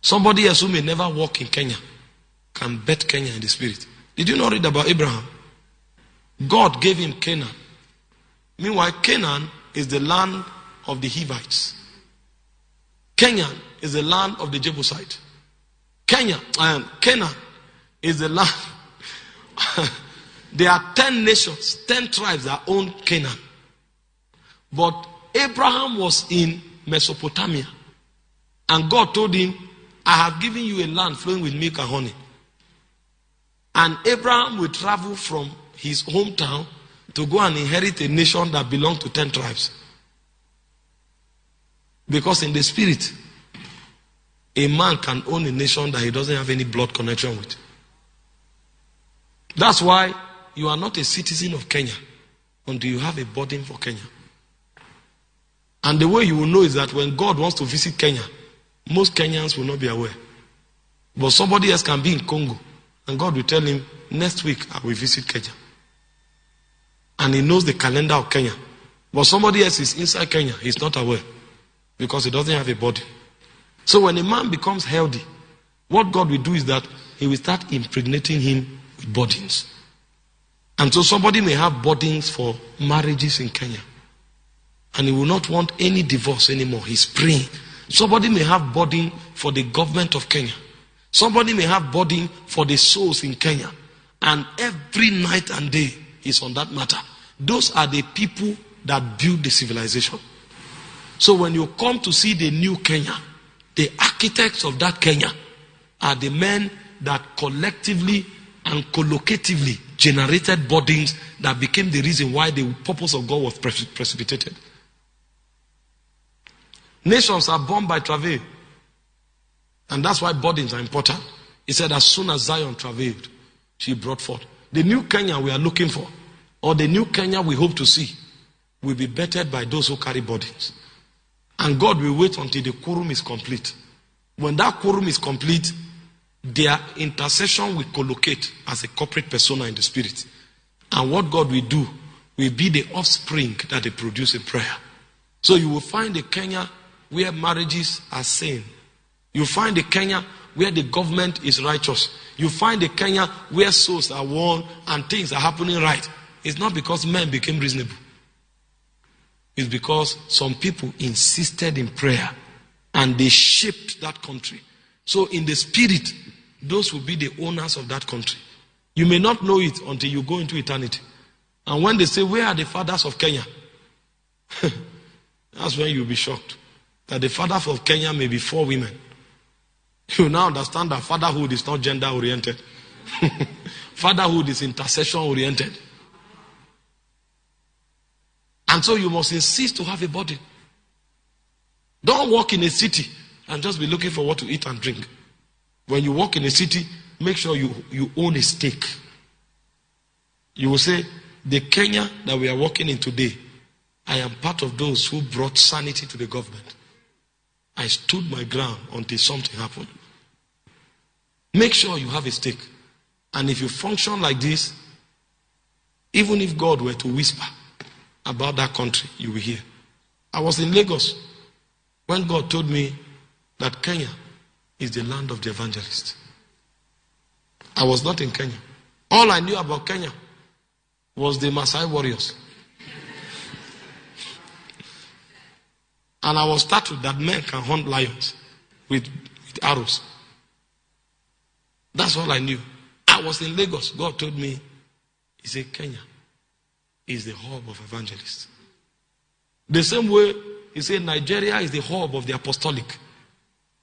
Somebody else who may never walk in Kenya can bet Kenya in the spirit. Did you not read about Abraham? God gave him Canaan. Meanwhile, Canaan is the land of the Hivites. Canaan is the land of the Jebusite. Canaan is the land. There are 10 nations, 10 tribes that own Canaan. But Abraham was in Mesopotamia. And God told him, I have given you a land flowing with milk and honey. And Abraham will travel from his hometown to go and inherit a nation that belonged to 10 tribes. Because in the spirit, a man can own a nation that he doesn't have any blood connection with. That's why you are not a citizen of Kenya until you have a burden for Kenya. And the way you will know is that when God wants to visit Kenya, most Kenyans will not be aware. But somebody else can be in Congo, and God will tell him, next week I will visit Kenya. And he knows the calendar of Kenya. But somebody else is inside Kenya, he's not aware, because he doesn't have a body. So when a man becomes healthy, what God will do is that he will start impregnating him with burdens. And so somebody may have burdens for marriages in Kenya, and he will not want any divorce anymore. He's praying. Somebody may have burden for the government of Kenya. Somebody may have burden for the souls in Kenya. And every night and day is on that matter. Those are the people that build the civilization. So when you come to see the new Kenya, the architects of that Kenya are the men that collectively and collocatively generated burdens that became the reason why the purpose of God was precipitated. Nations are born by travail. And that's why burdens are important. He said, as soon as Zion travailed, she brought forth. The new Kenya we are looking for, or the new Kenya we hope to see, will be bettered by those who carry burdens. And God will wait until the quorum is complete. When that quorum is complete, their intercession will collocate as a corporate persona in the spirit. And what God will do will be the offspring that they produce in prayer. So you will find a Kenya where marriages are sane. You find a Kenya where the government is righteous. You find a Kenya where souls are won and things are happening right. It's not because men became reasonable. It's because some people insisted in prayer and they shaped that country. So in the spirit, those will be the owners of that country. You may not know it until you go into eternity. And when they say, where are the fathers of Kenya? That's when you'll be shocked. That the father of Kenya may be 4 women. You now understand that fatherhood is not gender oriented. Fatherhood is intercession oriented. And so you must insist to have a body. Don't walk in a city and just be looking for what to eat and drink. When you walk in a city, make sure you own a stake. You will say, the Kenya that we are walking in today, I am part of those who brought sanity to the government. I stood my ground until something happened. Make sure you have a stake. And if you function like this, even if God were to whisper about that country, you will hear. I was in Lagos when God told me that Kenya is the land of the evangelist. I was not in Kenya. All I knew about Kenya was the Maasai warriors. And I was startled that men can hunt lions with arrows. That's all I knew. I was in Lagos. God told me, he said, Kenya is the hub of evangelists. The same way, he said, Nigeria is the hub of the apostolic.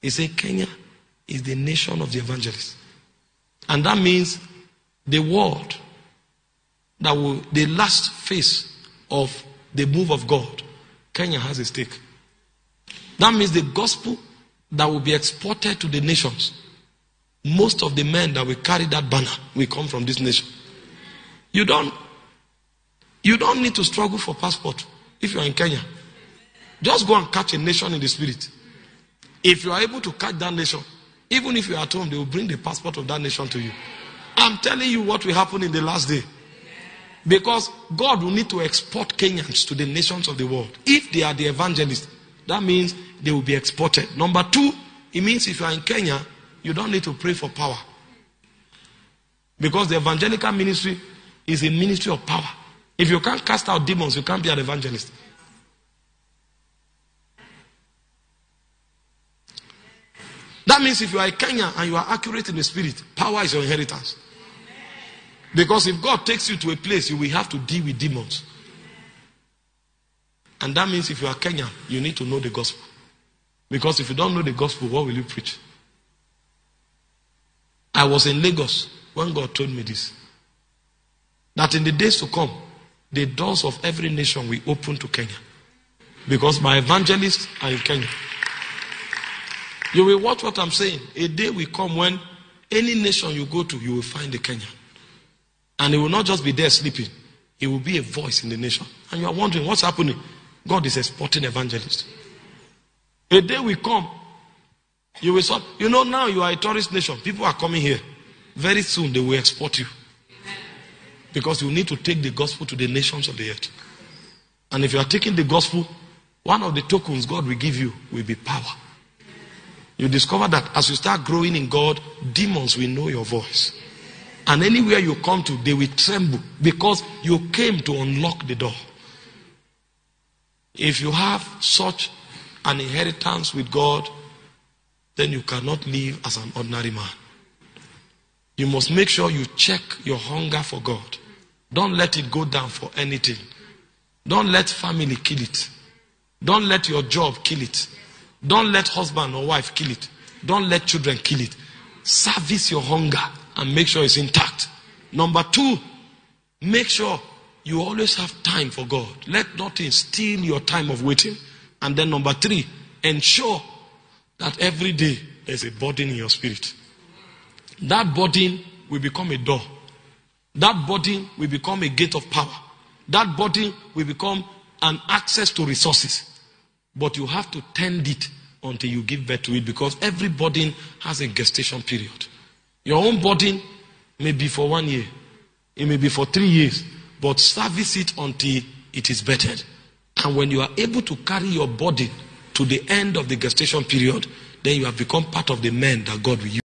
He said, Kenya is the nation of the evangelists. And that means the world, the last phase of the move of God, Kenya has a stake. That means the gospel that will be exported to the nations, most of the men that will carry that banner will come from this nation. You don't need to struggle for passport if you are in Kenya. Just go and catch a nation in the spirit. If you are able to catch that nation, even if you are at home, they will bring the passport of that nation to you. I'm telling you what will happen in the last day. Because God will need to export Kenyans to the nations of the world. If they are the evangelists, that means they will be exported. Number 2, It means if you are in Kenya, you don't need to pray for power. Because the evangelical ministry is a ministry of power. If you can't cast out demons, you can't be an evangelist. That means if you are in Kenya and you are accurate in the spirit, power is your inheritance. Because if God takes you to a place, you will have to deal with demons. And that means if you are Kenyan, you need to know the gospel. Because if you don't know the gospel, what will you preach? I was in Lagos when God told me this. That in the days to come, the doors of every nation will open to Kenya. Because my evangelists are in Kenya. You will watch what I'm saying. A day will come when any nation you go to, you will find a Kenyan. And he will not just be there sleeping. He will be a voice in the nation. And you are wondering, what's happening? God is exporting evangelists. A day will come. You will stop. You know, now you are a tourist nation. People are coming here. Very soon they will export you. Because you need to take the gospel to the nations of the earth. And if you are taking the gospel, one of the tokens God will give you will be power. You discover that as you start growing in God, demons will know your voice. And anywhere you come to, they will tremble because you came to unlock the door. If you have such an inheritance with God, then you cannot live as an ordinary man. You must make sure you check your hunger for God. Don't let it go down for anything. Don't let family kill it. Don't let your job kill it. Don't let husband or wife kill it. Don't let children kill it. Service your hunger and make sure it's intact. Number 2, make sure you always have time for God. Let nothing steal your time of waiting. And then number 3, ensure that every day there's a burden in your spirit. That burden will become a door. That burden will become a gate of power. That burden will become an access to resources. But you have to tend it until you give birth to it, because every burden has a gestation period. Your own burden may be for 1 year. It may be for 3 years. But service it until it is bettered. And when you are able to carry your burden to the end of the gestation period, then you have become part of the men that God will use.